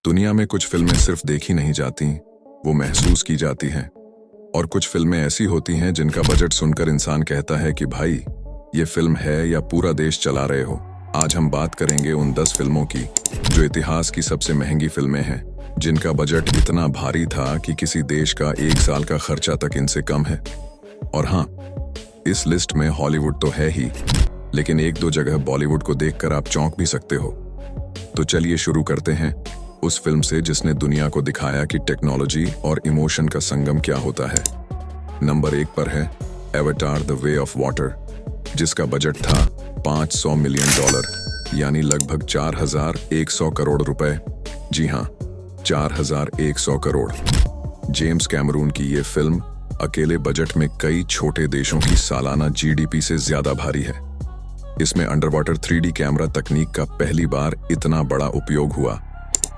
दुनिया में कुछ फिल्में सिर्फ देखी नहीं जाती, वो महसूस की जाती हैं। और कुछ फिल्में ऐसी होती हैं जिनका बजट सुनकर इंसान कहता है कि भाई ये फिल्म है या पूरा देश चला रहे हो। आज हम बात करेंगे उन 10 फिल्मों की जो इतिहास की सबसे महंगी फिल्में हैं, जिनका बजट इतना भारी था कि किसी देश का एक साल का खर्चा तक इनसे कम है। और हाँ, इस लिस्ट में हॉलीवुड तो है ही, लेकिन एक दो जगह बॉलीवुड को देखकर आप चौंक भी सकते हो। तो चलिए शुरू करते हैं उस फिल्म से जिसने दुनिया को दिखाया कि टेक्नोलॉजी और इमोशन का संगम क्या होता है। नंबर 1 पर है avatar the way of water, जिसका बजट था $500 मिलियन, यानी लगभग 4100 करोड़ रुपए। जी हाँ, 4100 करोड़। जेम्स कैमरून की ये फिल्म अकेले बजट में कई छोटे देशों की सालाना जीडीपी से ज्यादा भारी है। इसमें अंडरवाटर 3D कैमरा तकनीक का पहली बार इतना बड़ा उपयोग हुआ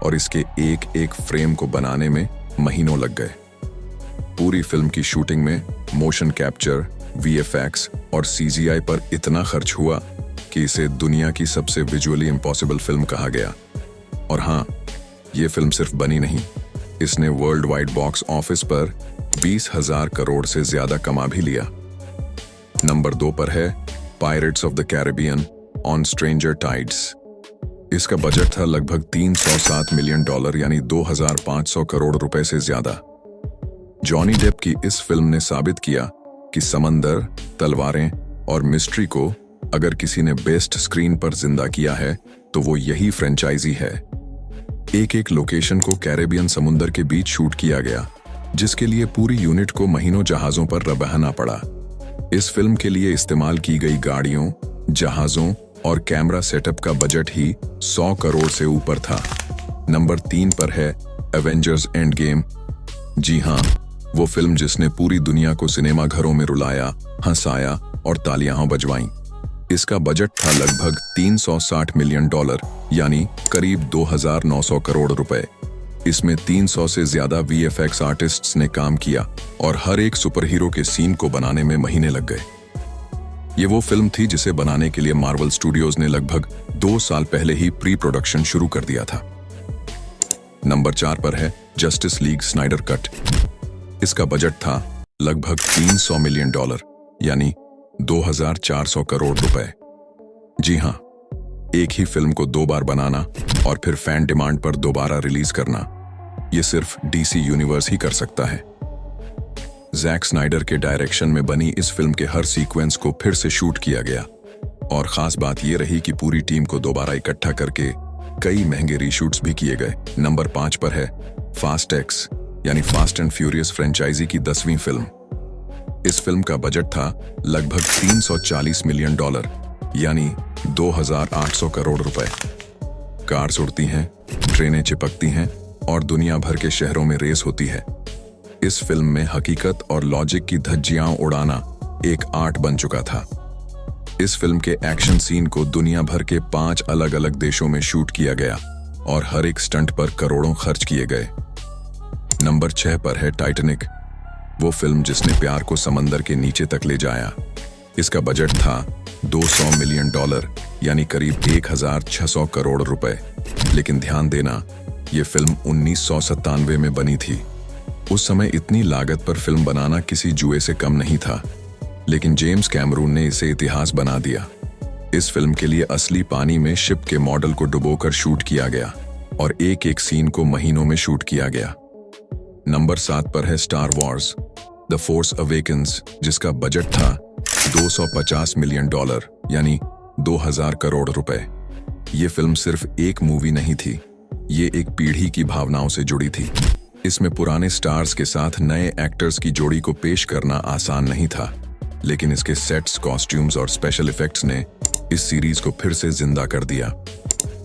और इसके एक एक फ्रेम को बनाने में महीनों लग गए। पूरी फिल्म की शूटिंग में मोशन कैप्चर, VFX और CGI पर इतना खर्च हुआ कि इसे दुनिया की सबसे विजुअली इम्पॉसिबल फिल्म कहा गया। और हाँ, ये फिल्म सिर्फ बनी नहीं, इसने वर्ल्ड वाइड बॉक्स ऑफिस पर 20,000 करोड़ से ज्यादा कमा भी लिया। नंबर 2 पर है pirates of the Caribbean on stranger tides. इसका बजट था लगभग $307 मिलियन, यानी 2500 करोड़ रुपए से ज्यादा। जॉनी डेप की इस फिल्म ने साबित किया कि समंदर, तलवारें और मिस्ट्री को अगर किसी ने बेस्ट स्क्रीन पर जिंदा किया है तो वो यही फ्रेंचाइजी है। एक एक लोकेशन को कैरेबियन समुंदर के बीच शूट किया गया, जिसके लिए पूरी यूनिट को महीनों जहाजों पर बहना पड़ा। इस फिल्म के लिए इस्तेमाल की गई गाड़ियों, जहाजों और कैमरा सेटअप का बजट ही 100 करोड़ से ऊपर था। नंबर 3 पर है एवेंजर्स एंड गेम। जी हाँ, वो फिल्म जिसने पूरी दुनिया को सिनेमा घरों में रुलाया, हंसाया और तालियां बजवाईं। इसका बजट था लगभग $360 मिलियन, यानी करीब 2900 करोड़ रुपए। इसमें 300 से ज्यादा VFX आर्टिस्ट्स ने काम किया और हर एक सुपर हीरो के सीन को बनाने में महीने लग गए। ये वो फिल्म थी जिसे बनाने के लिए मार्वल स्टूडियोज ने लगभग 2 साल पहले ही प्री प्रोडक्शन शुरू कर दिया था। नंबर 4 पर है जस्टिस लीग स्नाइडर कट। इसका बजट था लगभग $300 मिलियन, यानी 2400 करोड़ रुपए। जी हाँ, एक ही फिल्म को 2 बार बनाना और फिर फैन डिमांड पर दोबारा रिलीज करना, ये सिर्फ DC यूनिवर्स ही कर सकता है। जैक स्नाइडर के डायरेक्शन में बनी इस फिल्म के हर सीक्वेंस को फिर से शूट किया गया और खास बात यह रही कि पूरी टीम को दोबारा इकट्ठा करके कई महंगे रीशूट्स भी किए गए। नंबर 5 पर है फास्ट एक्स, यानी फास्ट एंड फ्यूरियस फ्रेंचाइजी की 10वीं फिल्म। इस फिल्म का बजट था लगभग $340 मिलियन, यानी 2800 करोड़ रुपए। कार्स उड़ती हैं, ट्रेनें चिपकती हैं और दुनिया भर के शहरों में रेस होती है। इस फिल्म में हकीकत और लॉजिक की धज्जियां उड़ाना एक आर्ट बन चुका था। इस फिल्म के एक्शन सीन को दुनिया भर के 5 अलग अलग देशों में शूट किया गया और हर एक स्टंट पर करोड़ों खर्च किए गए। नंबर 6 पर है टाइटैनिक, वो फिल्म जिसने प्यार को समंदर के नीचे तक ले जाया। इसका बजट था $200 मिलियन, यानी करीब 1600 करोड़ रुपए। लेकिन ध्यान देना, ये फिल्म 1997 में बनी थी। उस समय इतनी लागत पर फिल्म बनाना किसी जुए से कम नहीं था, लेकिन जेम्स कैमरून ने इसे इतिहास बना दिया। इस फिल्म के लिए असली पानी में शिप के मॉडल को डुबोकर शूट किया गया और एक एक सीन को महीनों में शूट किया गया। नंबर 7 पर है star Wars the force awakens, जिसका बजट था $250 मिलियन, यानी 2000 करोड़ रुपए। ये फिल्म सिर्फ एक मूवी नहीं थी, ये एक पीढ़ी की भावनाओं से जुड़ी थी। इसमें पुराने स्टार्स के साथ नए एक्टर्स की जोड़ी को पेश करना आसान नहीं था, लेकिन इसके सेट्स, कॉस्ट्यूम्स और स्पेशल इफेक्ट्स ने इस सीरीज को फिर से जिंदा कर दिया।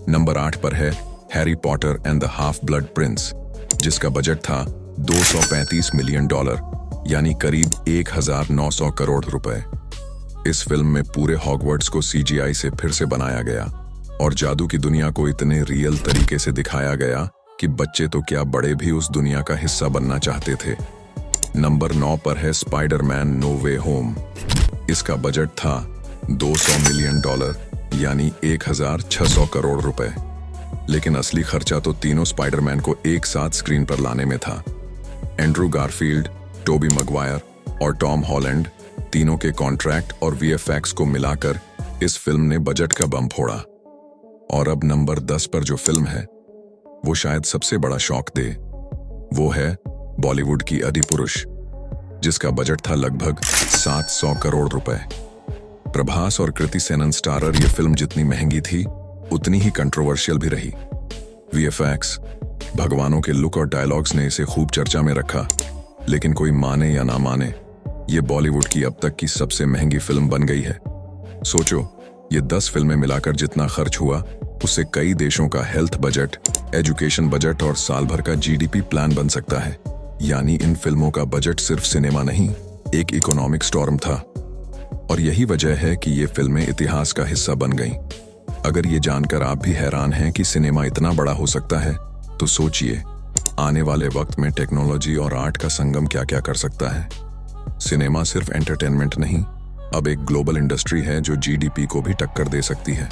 नंबर 8 पर है Harry Potter and the half blood Prince, जिसका बजट था $235 मिलियन, यानी करीब 1900 करोड़ रुपए। इस फिल्म में पूरे हॉगवर्ट्स को CGI से फिर से बनाया गया और जादू की दुनिया को इतने रियल तरीके से दिखाया गया कि बच्चे तो क्या, बड़े भी उस दुनिया का हिस्सा बनना चाहते थे। नंबर 9 पर है स्पाइडरमैन नो वे होम। इसका बजट था $200 मिलियन, यानी 1600 करोड़ रुपए। लेकिन असली खर्चा तो तीनों स्पाइडरमैन को एक साथ स्क्रीन पर लाने में था। एंड्रू गारफील्ड, टोबी मैगवायर और टॉम हॉलैंड, तीनों के कॉन्ट्रैक्ट और वीएफएक्स को मिलाकर इस फिल्म ने बजट का बम फोड़ा। और अब नंबर 10 पर जो फिल्म है वो शायद सबसे बड़ा शॉक दे, वो है बॉलीवुड की अधिपुरुष, जिसका बजट था लगभग 700 करोड़ रुपए। प्रभास और कृति सेनन स्टारर ये फिल्म जितनी महंगी थी उतनी ही कंट्रोवर्शियल भी रही। वीएफएक्स, भगवानों के लुक और डायलॉग्स ने इसे खूब चर्चा में रखा, लेकिन कोई माने या ना माने, ये बॉलीवुड की अब तक की सबसे महंगी फिल्म बन गई है। सोचो, ये 10 फिल्में मिलाकर जितना खर्च हुआ उससे कई देशों का हेल्थ बजट, एजुकेशन बजट और साल भर का जीडीपी प्लान बन सकता है। यानी इन फिल्मों का बजट सिर्फ सिनेमा नहीं, एक इकोनॉमिक स्टॉर्म था। और यही वजह है कि ये फिल्में इतिहास का हिस्सा बन गईं। अगर ये जानकर आप भी हैरान हैं कि सिनेमा इतना बड़ा हो सकता है, तो सोचिए आने वाले वक्त में टेक्नोलॉजी और आर्ट का संगम क्या क्या कर सकता है। सिनेमा सिर्फ एंटरटेनमेंट नहीं, अब एक ग्लोबल इंडस्ट्री है जो जीडीपी को भी टक्कर दे सकती है।